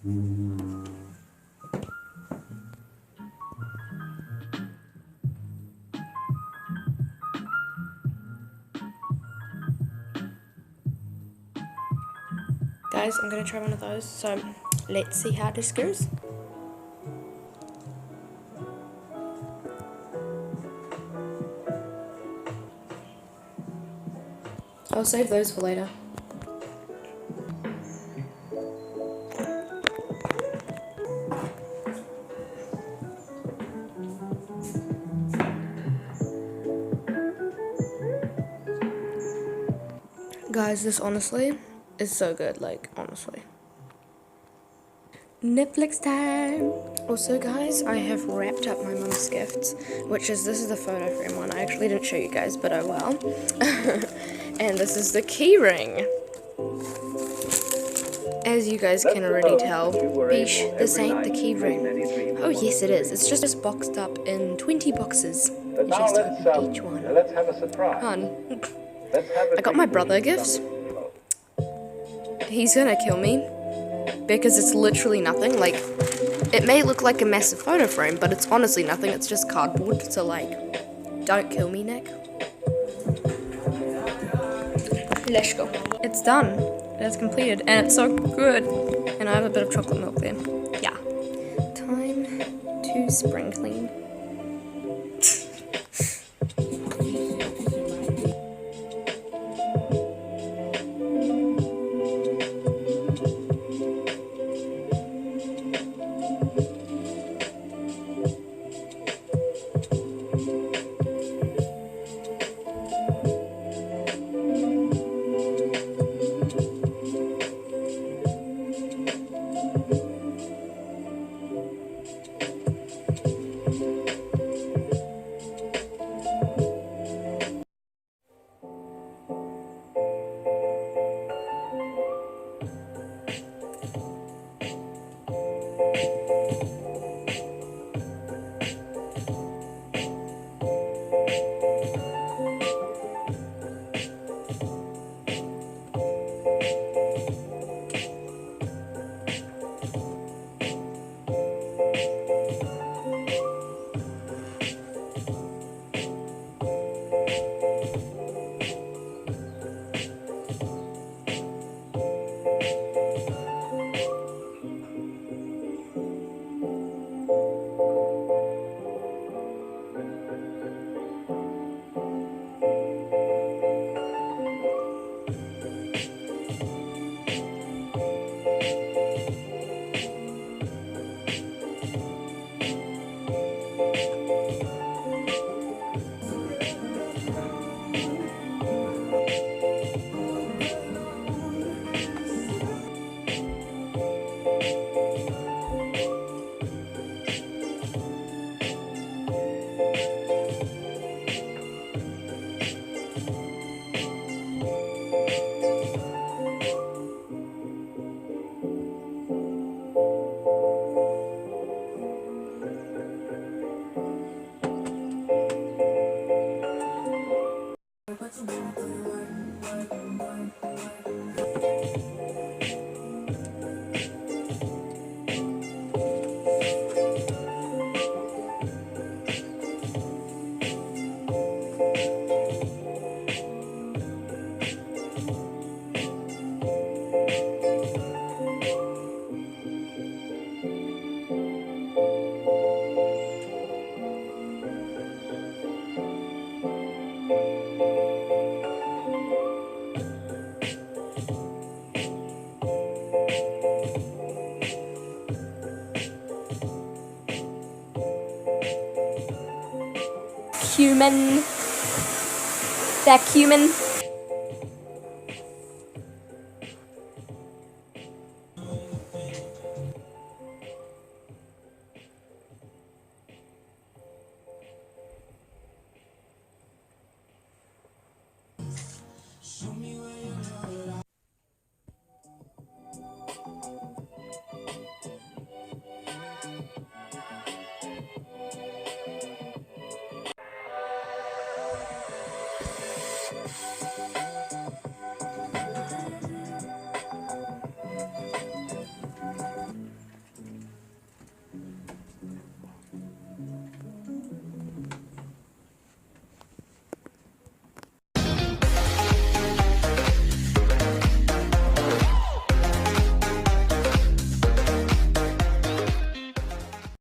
Guys, I'm gonna try one of those, so let's see how this goes. I'll save those for later. Guys, this honestly is so good, like, honestly. Netflix time! Also, guys, I have wrapped up my mum's gifts, which is, this is the photo frame one. I actually didn't show you guys, but oh well. And this is the key ring. As you guys can already tell, Bish, this ain't the key ring. Oh yes it is, it's just boxed up in 20 boxes. You just open each one. Let's have a surprise. Fun. I got my brother gifts. He's gonna kill me because it's literally nothing. Like, it may look like a massive photo frame, but it's honestly nothing. It's just cardboard. So like, don't kill me, Nick. Let's go. It's done. It's completed, and it's so good. And I have a bit of chocolate milk there. Yeah. Time to spring clean. Cumin. That cumin.